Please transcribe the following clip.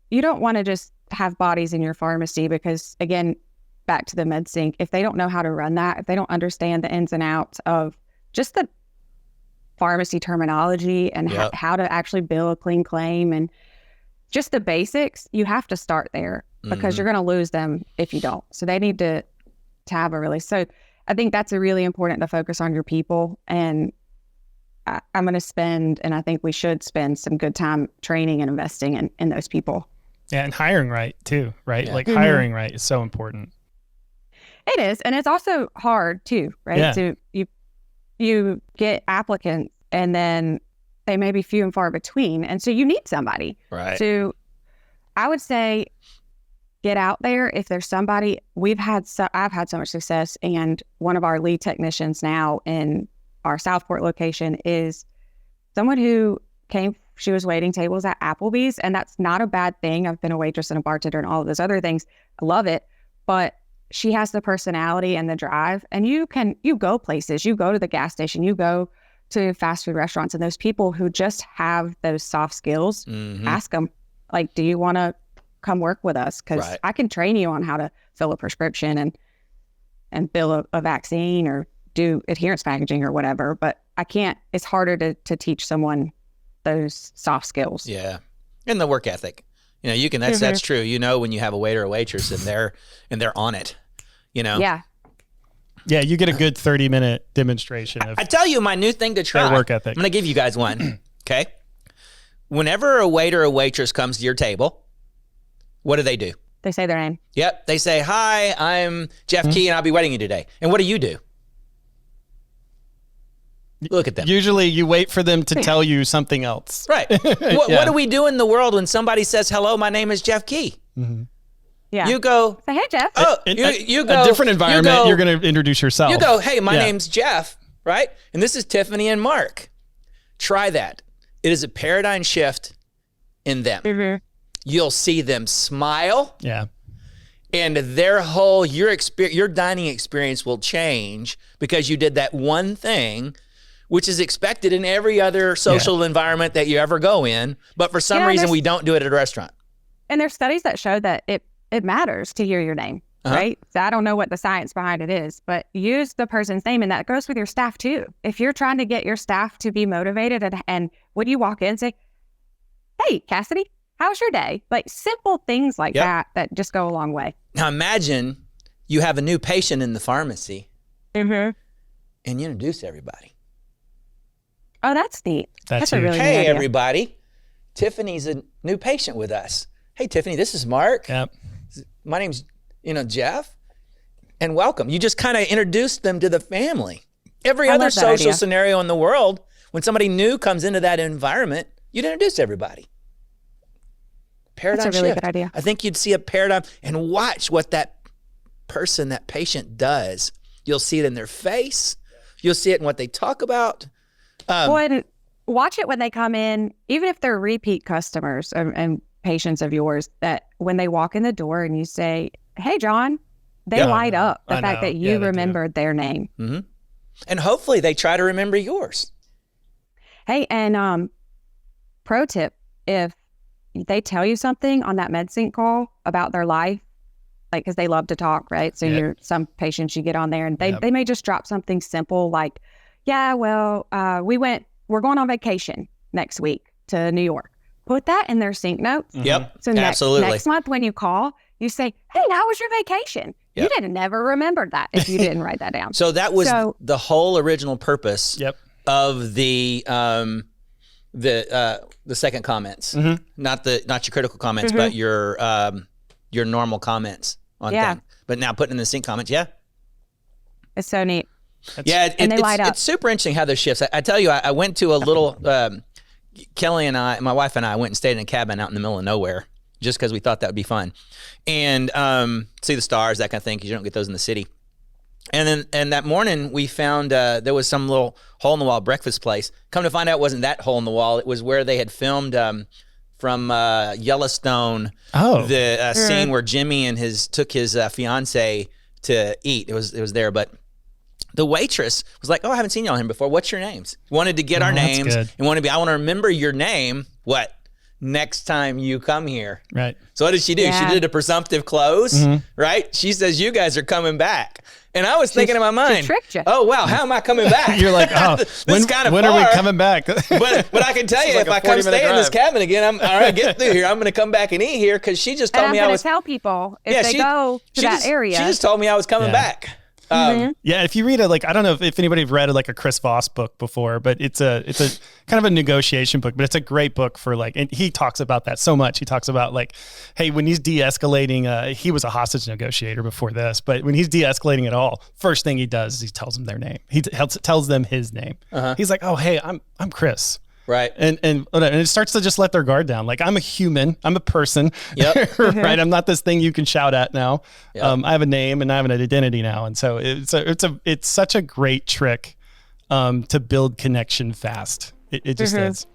you don't want to just have bodies in your pharmacy because, again, back to the med sync, if they don't know how to run that, if they don't understand the ins and outs of just the pharmacy terminology and how to actually bill a clean claim and just the basics, you have to start there because you're going to lose them if you don't. So they need to have a really, so I think that's a really important to focus on your people. And I'm going to spend, and I think we should spend some good time training and investing in those people. Yeah. And hiring right too, right? Yeah. Like hiring right is so important. It is. And it's also hard too, right? Yeah. So you get applicants and then they may be few and far between. And so you need somebody. Right. So I would say get out there. If there's somebody, I've had so much success. And one of our lead technicians now in our Southport location is someone who she was waiting tables at Applebee's. And that's not a bad thing. I've been a waitress and a bartender and all of those other things. I love it. But she has the personality and the drive, and you go places, you go to the gas station, you go to fast food restaurants, and those people who just have those soft skills, ask them, like, do you want to come work with us? Because I can train you on how to fill a prescription and bill a vaccine or do adherence packaging or whatever, but I can't, it's harder to teach someone those soft skills. Yeah. And the work ethic. You know, you can, that's true. You know, when you have a waiter or waitress and they're on it, you know? Yeah. Yeah. You get a good 30-minute demonstration of I tell you my new thing to try. Work ethic. I'm going to give you guys one. Okay. Whenever a waiter or waitress comes to your table, what do? They say their name. Yep. They say, hi, I'm Jeff Key and I'll be waiting you today. And what do? Look at them. Usually you wait for them to tell you something else. Right. What do we do in the world when somebody says, hello, my name is Jeff Key? Yeah. You go, say, hey, Jeff. Oh, you go. A different environment, you're going to introduce yourself. You go, hey, my name's Jeff, right? And this is Tiffany and Mark. Try that. It is a paradigm shift in them. You'll see them smile. Yeah. And your dining experience will change because you did that one thing, which is expected in every other social environment that you ever go in. But for some reason, we don't do it at a restaurant. And there's studies that show that it matters to hear your name, right? So I don't know what the science behind it is, but use the person's name. And that goes with your staff too. If you're trying to get your staff to be motivated and when you walk in, say, hey, Cassidy, how's your day? Like simple things like that just go a long way. Now imagine you have a new patient in the pharmacy and you introduce everybody. Oh, that's neat. That's a huge. really neat Hey, idea. everybody. Tiffany's a new patient with us. Hey, Tiffany, this is Mark. Yep. My name's, Jeff. And welcome. You just kind of introduced them to the family. Every other social scenario in the world, when somebody new comes into that environment, you'd introduce everybody. Paradigm That's a really shift. good idea. I think you'd see a paradigm and watch what that person, that patient does. You'll see it in their face. You'll see it in what they talk about. And watch it when they come in, even if they're repeat customers and patients of yours, that when they walk in the door and you say, hey, John, they light up the fact that you remembered their name. And hopefully they try to remember yours. Hey, and pro tip, if they tell you something on that MedSync call about their life, like, because they love to talk, right? So some patients you get on there and they may just drop something simple like, yeah, well, we're going on vacation next week to New York. Put that in their sync notes. Yep, So absolutely. Next month when you call, you say, hey, how was your vacation? You didn't never remember that if you didn't write that down. So that was the whole original purpose of the second comments, not your critical comments, but your normal comments on things. But now putting in the sync comments, it's so neat. And they light up. It's super interesting how this shifts. I tell you, I went to a little, Kelly and my wife and I went and stayed in a cabin out in the middle of nowhere just because we thought that would be fun. And see the stars, that kind of thing, because you don't get those in the city. And that morning we found there was some little hole in the wall breakfast place. Come to find out, it wasn't that hole in the wall. It was where they had filmed from Yellowstone, the scene where Jimmy took his fiance to eat. It was there, but the waitress was like, oh, I haven't seen y'all here before. What's your names? Wanted to get our names and I want to remember your name. What? next time you come here. Right. So what did she do? Yeah. She did a presumptive close, right? She says, you guys are coming back. And I was thinking in my mind, tricked you. oh, wow, how am I coming back? You're like, oh, when are we coming back? but I can tell you, if I come stay in this cabin again, I'm all right, get through here. I'm going to come back and eat here because she just told me I was. tell people if they go to that area. She just told me I was coming back. Yeah, if you read it, like, I don't know if anybody have read like a Chris Voss book before, but it's a kind of a negotiation book, but it's a great book for like, and he talks about that so much. He talks about like, hey, when he's de-escalating, he was a hostage negotiator before this, but when he's de-escalating at all, first thing he does is he tells them their name. He tells them his name. He's like, oh, hey, I'm Chris. Right. And it starts to just let their guard down. Like, I'm a human. I'm a person. Yep. Right. I'm not this thing you can shout at now. Yep. I have a name and I have an identity now. And so it's such a great trick to build connection fast. It just is.